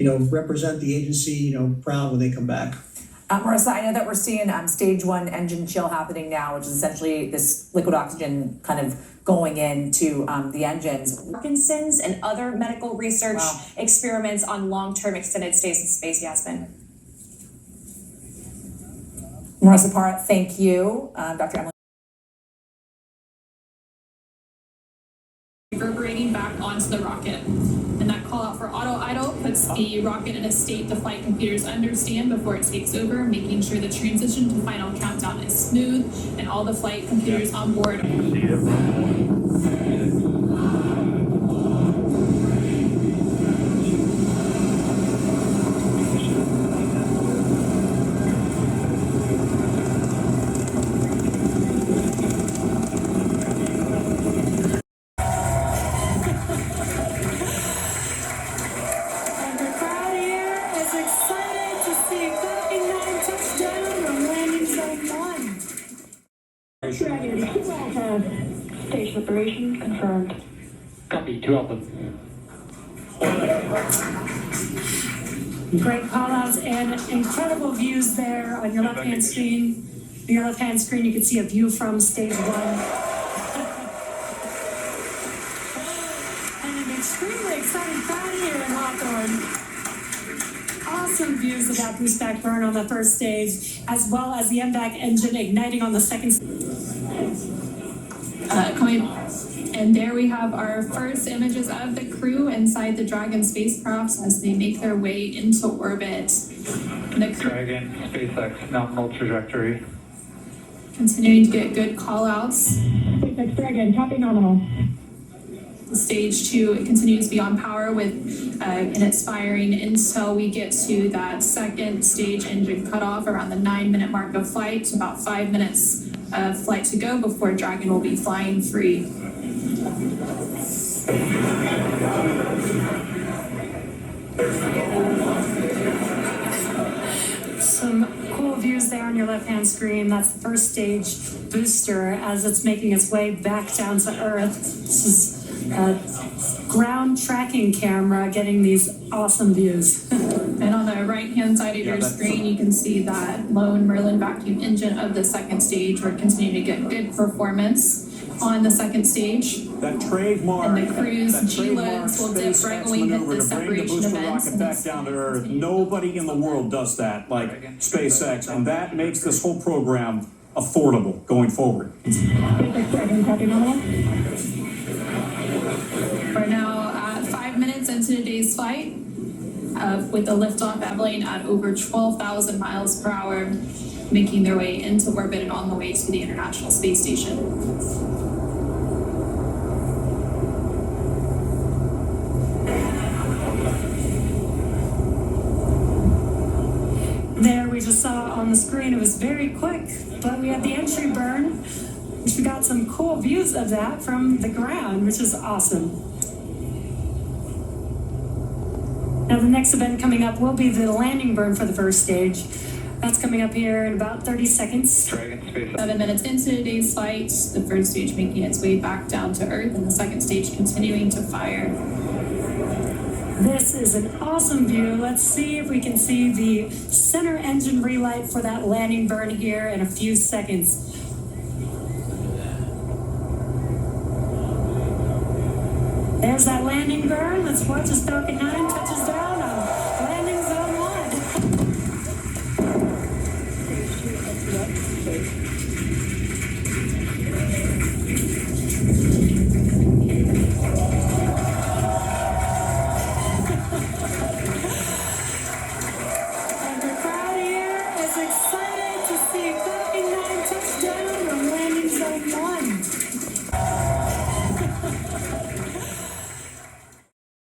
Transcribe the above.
represent the agency, proud when they come back. Marissa, I know that we're seeing stage 1 engine chill happening now, which is essentially this liquid oxygen kind of going into the engines. Parkinson's and other medical research experiments on long-term extended stays in space, Yasmin. Marissa Parra, thank you. Dr. Emily. Reverberating back onto the rocket. And that call out for auto idle puts the rocket in a state the flight computers understand before it takes over, making sure the transition to final countdown is smooth and all the flight computers on board. Stage separation confirmed. Copy, 2 Alpha. Great call outs and incredible views there on your left hand screen. On your left hand screen, you can see a view from stage 1. And an extremely exciting crowd here in Hawthorne. Awesome views of that boost back burn on the first stage, as well as the MVAC engine igniting on the second stage. And there we have our first images of the crew inside the Dragon spacecraft as they make their way into orbit. Dragon, SpaceX, nominal trajectory. Continuing to get good call-outs. SpaceX Dragon, copy nominal. Stage 2, it continues to be on power with and it's firing until we get to that second stage engine cutoff around the 9-minute mark of flight. About 5 minutes of flight to go before Dragon will be flying free. Some cool views there on your left-hand screen. That's the first stage booster as it's making its way back down to Earth. This is a ground tracking camera getting these awesome views. And on the right-hand side of your screen, you can see that lone Merlin vacuum engine of the second stage. We're continuing to get good performance on the second stage. That trademark, and the crew's G-loads will dip right when we hit the separation events. Rocket back down to Earth. Nobody in the world does that like SpaceX, and that makes this whole program affordable going forward. SpaceX Dragon, copy nominal. We're now at 5 minutes into today's flight with the liftoff traveling at over 12,000 miles per hour, making their way into orbit and on the way to the International Space Station. There we just saw on the screen, it was very quick, but we had the entry burn, which we got some cool views of that from the ground, which is awesome. Now the next event coming up will be the landing burn for the first stage. That's coming up here in about 30 seconds. 7 minutes into today's flight, the first stage making its way back down to Earth and the second stage continuing to fire. This is an awesome view. Let's see if we can see the center engine relight for that landing burn here in a few seconds. There's that landing burn. Let's watch as Falcon 9 touches down on landing zone 1.